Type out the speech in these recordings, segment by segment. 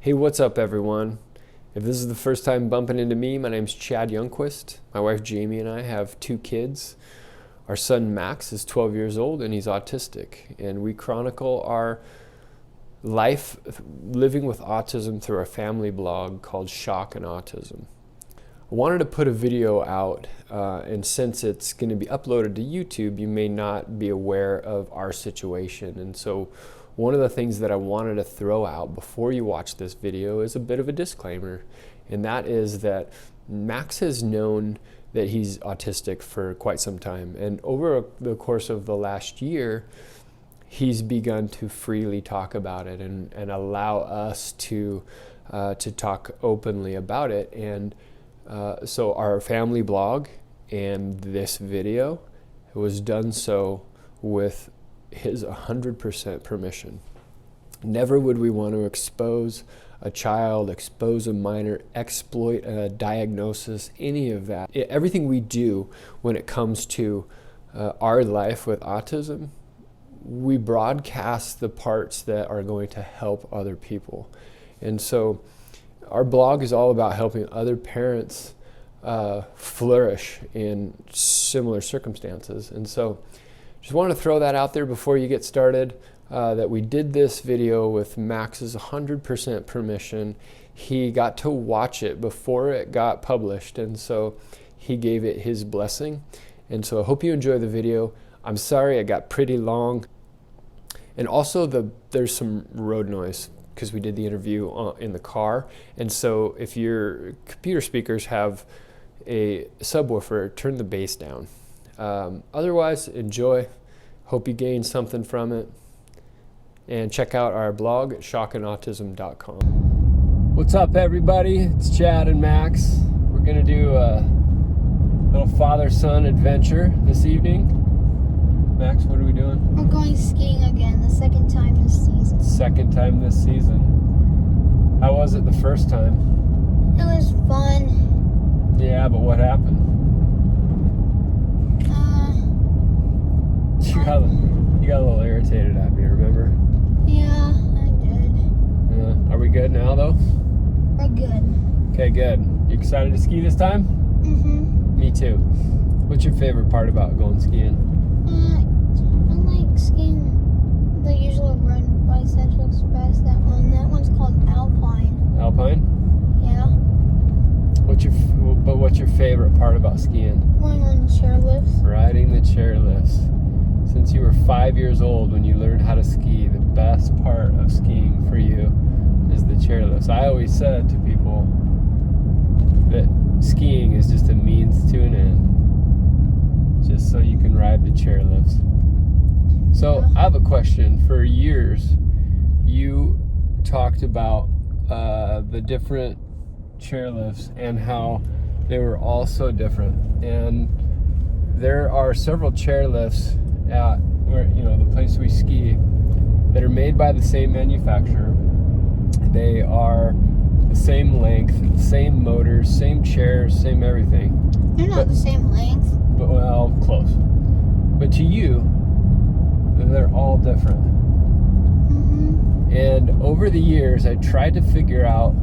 Hey, what's up, everyone? If this is the first time bumping into me, my name's Chad Youngquist. My wife Jamie and I have 2 kids. Our son Max is 12 years old and he's autistic. And we chronicle our life living with autism through our family blog called Shock and Autism. I wanted to put a video out, and since it's going to be uploaded to YouTube, you may not be aware of our situation. And so one of the things that I wanted to throw out before you watch this video is a bit of a disclaimer, and that is that Max has known that he's autistic for quite some time, and over the course of the last year, he's begun to freely talk about it and allow us to talk openly about it. And so our family blog and this video was done so with his 100% permission. Never would we want to expose a child, expose a minor, exploit a diagnosis, any of that. Everything we do when it comes to our life with autism, we broadcast the parts that are going to help other people. And so our blog is all about helping other parents flourish in similar circumstances. And so just want to throw that out there before you get started, that we did this video with Max's 100% permission. He got to watch it before it got published, and so he gave it his blessing. And so I hope you enjoy the video. I'm sorry it got pretty long. And also there's some road noise because we did the interview in the car. And so if your computer speakers have a subwoofer, turn the bass down. Otherwise, enjoy. Hope you gain something from it. And check out our blog at shockandautism.com. What's up, everybody? It's Chad and Max. We're going to do a little father-son adventure this evening. Max, what are we doing? We're going skiing again, the second time this season. Second time this season. How was it the first time? It was fun. Yeah, but what happened? You got a little irritated at me, remember? Yeah, I did. Yeah. Are we good now, though? We're good. Okay, good. You excited to ski this time? Mm-hmm. Me too. What's your favorite part about going skiing? I like skiing the usual run by Central Express, that one. That one's called Alpine. Alpine? Yeah. What's your favorite part about skiing? Going on chairlifts. Riding the chairlifts. Since you were 5 years old when you learned how to ski, the best part of skiing for you is the chairlifts. I always said to people that skiing is just a means to an end, just so you can ride the chairlifts. So Yeah. I have a question. For years, you talked about the different chairlifts and how they were all so different. And there are several chairlifts at the place we ski that are made by the same manufacturer. They are the same length, same motors, same chairs, same everything. They're not the same length. But well, close. But to you, they're all different. Mm-hmm. And over the years, I tried to figure out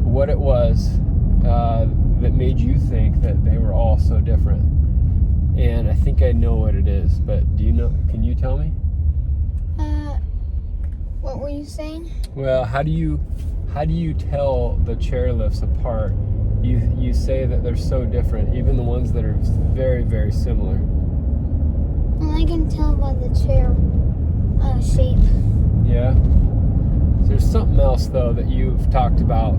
what it was that made you think that they were all so different. And I think I know what it is, but do you know? Can you tell me? What were you saying? Well, how do you tell the chairlifts apart? You say that they're so different, even the ones that are very, very similar. Well, I can tell by the chair shape. Yeah. So there's something else though that you've talked about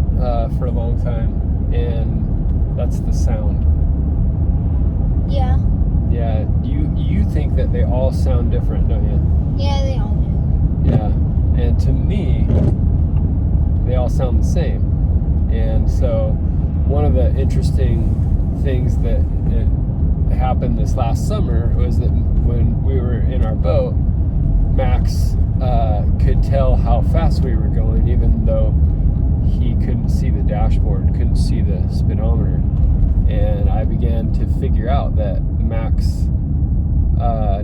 for a long time, and that's the sound. Yeah. Yeah. You think that they all sound different, don't you? Yeah, they all do. Yeah. And to me, they all sound the same. And so one of the interesting things that happened this last summer was that when we were in our boat, Max could tell how fast we were going, even though he couldn't see the dashboard, couldn't see the speedometer. And I began to figure out that Max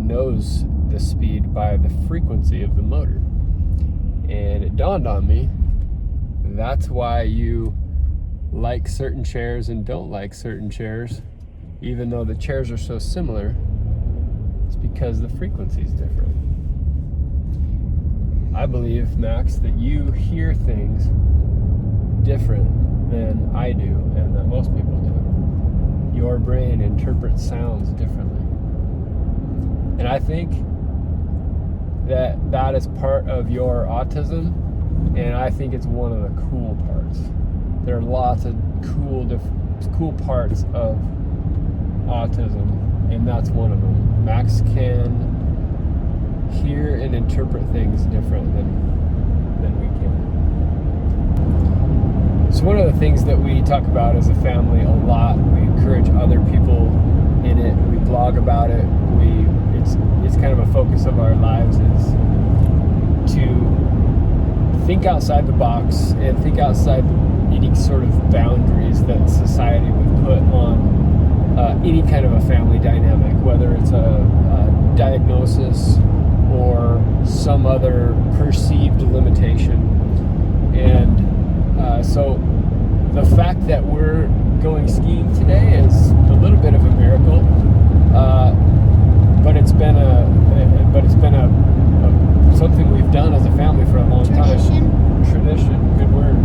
knows the speed by the frequency of the motor. And it dawned on me, that's why you like certain chairs and don't like certain chairs, even though the chairs are so similar. It's because the frequency is different. I believe, Max, that you hear things different than I do and that most people do. Your brain interprets sounds differently. And I think that that is part of your autism, and I think it's one of the cool parts. There are lots of cool parts of autism, and that's one of them. Max can hear and interpret things different than we can. So one of the things that we talk about as a family a lot, we encourage other people in it, we blog about it, it's kind of a focus of our lives, is to think outside the box and think outside any sort of boundaries that society would put on any kind of a family dynamic, whether it's a diagnosis or some other perceived limitation. And so the fact that we're going skiing today is a little bit of a miracle, but it's been something we've done as a family for a long time. Tradition, good word.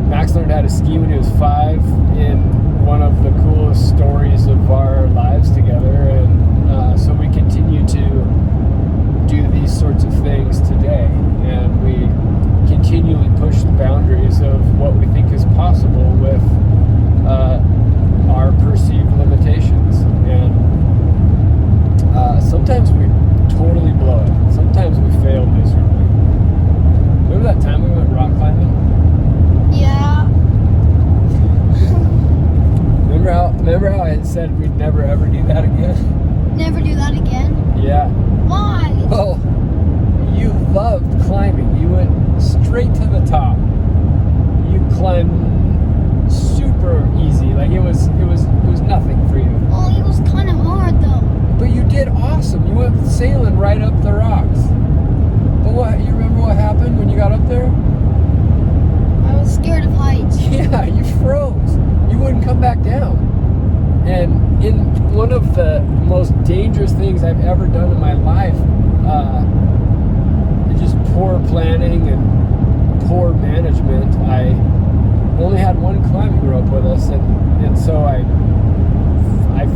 Max learned how to ski when he was 5 in one of the coolest stories of our lives together, and so we continue to do these sorts of things today, and we continually push the boundaries of what we think is possible with our perceived limitations. And sometimes we totally blow it. Sometimes we fail miserably. Remember that time we went rock climbing? Yeah. Remember how I had said we'd never ever do that again? Never do that again? Yeah. Why? Well, you loved climbing. You went straight to the top. You climbed super easy. Like it was nothing for you. Well, it was kind of hard though. But you did awesome. You went sailing right up the rocks. But you remember what happened when you got up there? I was scared of heights. Yeah, you froze. You wouldn't come back down. And in one of the most dangerous things I've ever done in my life, just poor planning and poor management, I only had one climbing rope with us, and so I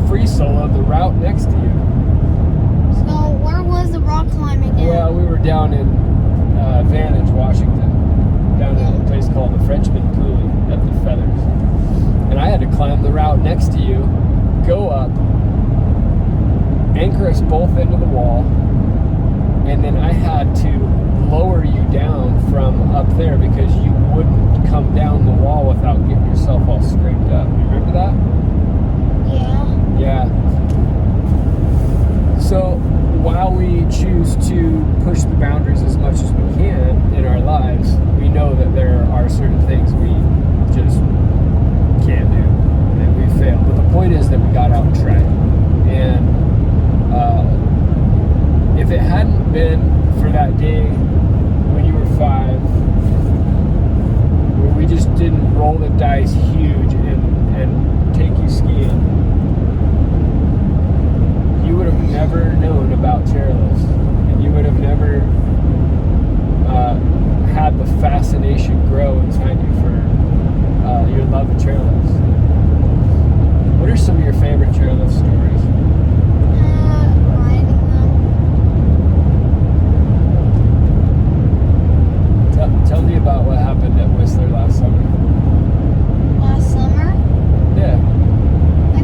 free soloed the route next to you. So where was the rock climbing at? Well, we were down in Vantage, Washington, down in a place called the Frenchman Coulee at the Feathers. And I had to climb the route next to you, go up, anchor us both into the wall, and then I had to lower you down from up there because you wouldn't come down the wall without getting yourself all scraped up. You remember that? Yeah. Yeah. So while we choose to push the boundaries as much as we can in our lives, we know that there are certain things we just can't do, and we fail. But the point is that we got out and tried. And if it hadn't been for that day when you were 5, where we just didn't roll the dice huge and take you skiing, you would have never known about chairlifts, and you would have never had the fascination grow inside you for your love of chairlifts. What are some of your favorite chairlift stories? Riding them. Tell me about what happened at Whistler last summer. Last summer? Yeah. I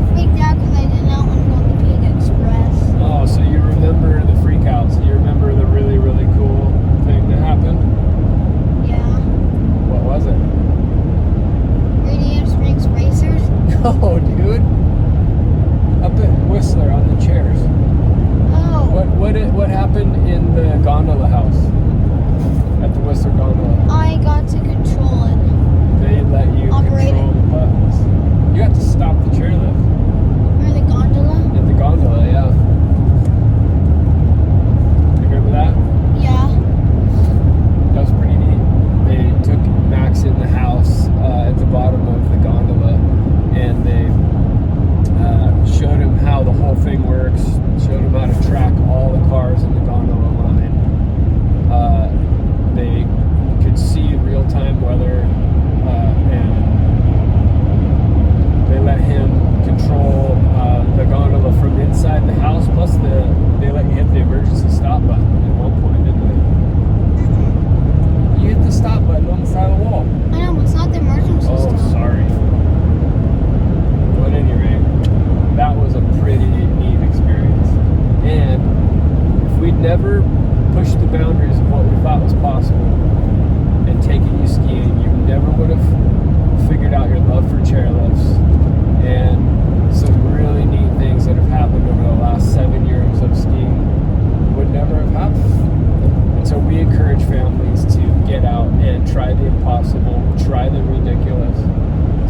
never pushed the boundaries of what we thought was possible and taken you skiing, you never would have figured out your love for chairlifts and some really neat things that have happened over the last 7 years of skiing would never have happened. And so we encourage families to get out and try the impossible, try the ridiculous.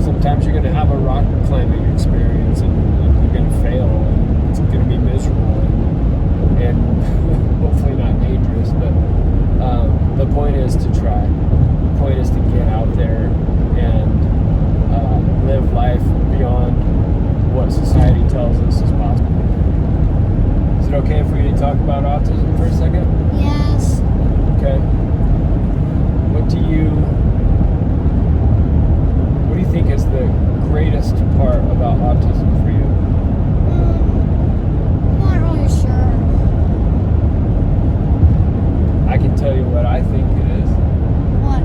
Sometimes you're going to have a rock climbing experience and you're going to fail and it's going to be miserable and hopefully not dangerous, but the point is to try. The point is to get out there and live life beyond what society tells us is possible. Is it okay if we talk about autism for a second? Yes. Okay. What do you think is the greatest part about autism for you? Not really sure. I can tell you what I think it is. What?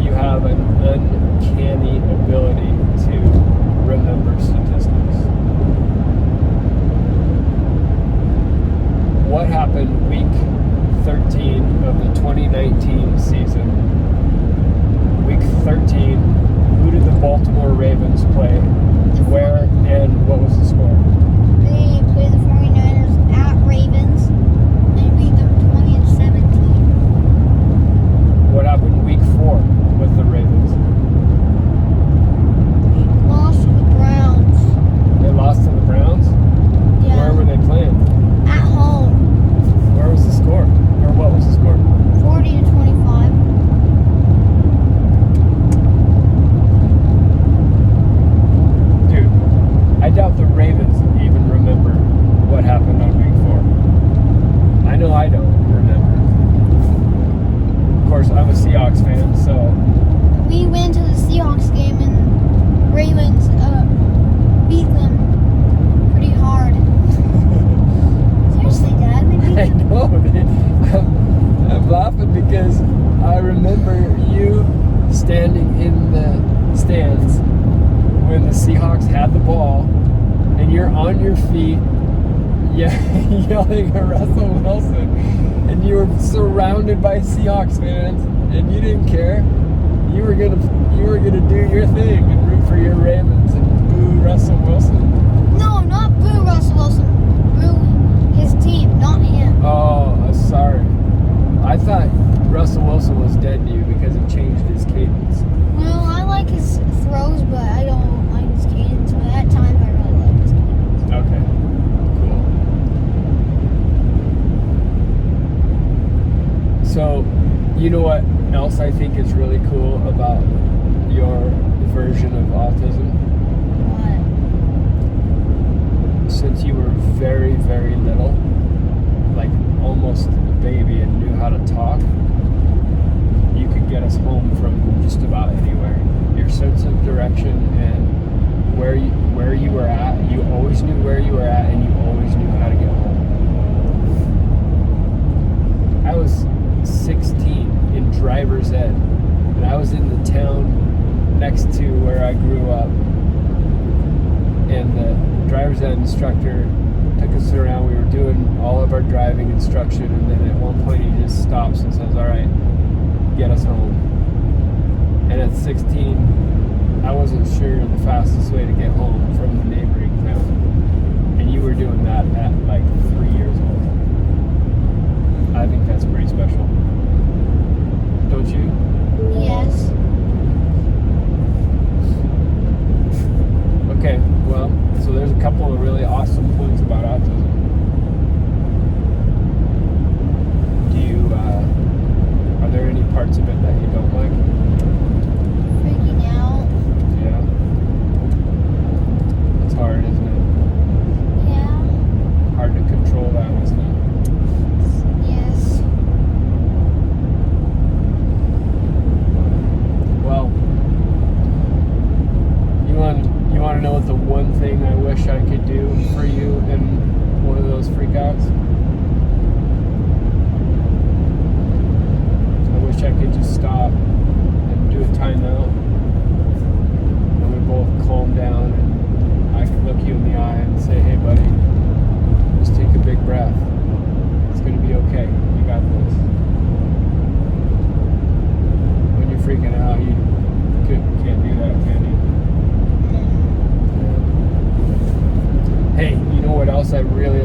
You have an uncanny ability to remember statistics. What happened week 13 of the 2019 season? Week 13, who did the Baltimore Ravens play? Where and what was the score? They played the 49ers at Ravens and beat them 20-17. What happened week 4 with the Ravens? Lost to the Browns. They lost to the Browns? Yeah. Where were they playing? At home. Where was the score? Or what was the score? 40-25. Dude, I doubt the Ravens even remember what happened on week 4. I know I don't remember. Of course, I'm a Seahawks fan, so... We went to the Seahawks game and Ravens beat them pretty hard. Seriously, Dad, we beat I them. know. I'm laughing because I remember you standing in the stands when the Seahawks had the ball and you're on your feet yelling at Russell Wilson and you were surrounded by Seahawks fans and you didn't care. You were gonna do your thing and root for your Ravens and boo Russell Wilson. No, not boo Russell Wilson. Boo his team, not him. Oh, sorry. I thought Russell Wilson was dead to you because he changed his cadence. Well, I like his throws, but I don't like his cadence. But at times, I really like his cadence. Okay, cool. So, you know what else I think is really cool about your version of autism? What? Since you were very, very little, like almost a baby and knew how to talk, you could get us home from just about anywhere. Your sense of direction and where you were at, you always knew where you were at and you always knew how to get home. I was 16 in driver's ed and I was in the town next to where I grew up, and the driver's ed instructor took us around. We were doing all of our driving instruction, and then at one point he just stops and says, all right, get us home. And at 16, I wasn't sure the fastest way to get home from the neighboring town, and you were doing that at like 3 years old. I think that's pretty special, don't you? Yes. Okay, well, so there's a couple of really awesome points about autism. Are there any parts of it that you don't like? Freaking out. Yeah. It's hard, isn't it? Yeah.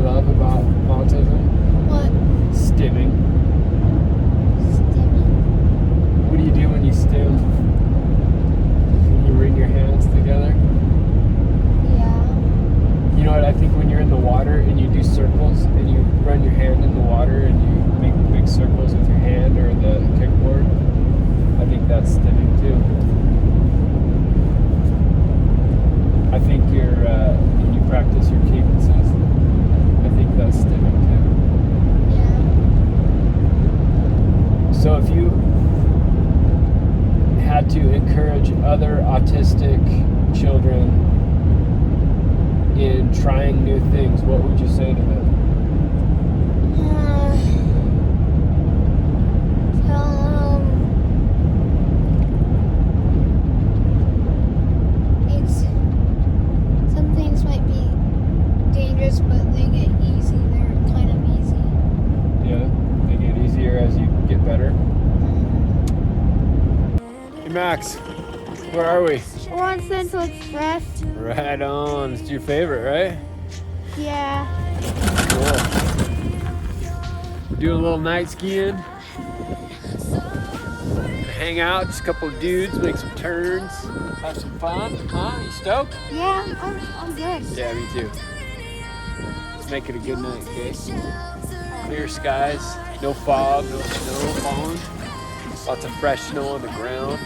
love about autism? What? Stimming. Stimming? What do you do when you stim? You wring your hands together? Yeah. You know what, I think when you're in the water and you do circles and you run your hand in the water and you make big circles with your hand or the kickboard, I think that's stimming too. I think when you practice your cadences, I think that's stimming too. Yeah. So if you had to encourage other autistic children in trying new things, what would you say to them? Tell some things might be dangerous, but they get easy. They're kind of easy. Yeah, they get easier as you get better. Hey Max, where are we? We're on Central Express. Right on. It's your favorite, right? Yeah. Cool. Doing a little night skiing. Hang out, just a couple of dudes, make some turns, have some fun. Huh? You stoked? Yeah, I'm good. Yeah, me too. Let's make it a good night, okay? Clear skies, no fog, no snow falling. Lots of fresh snow on the ground.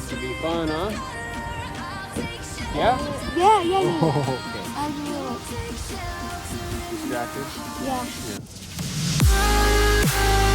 Should be fun, huh? Yeah? Yeah. Okay. I will. Distracted? Yeah. Yeah.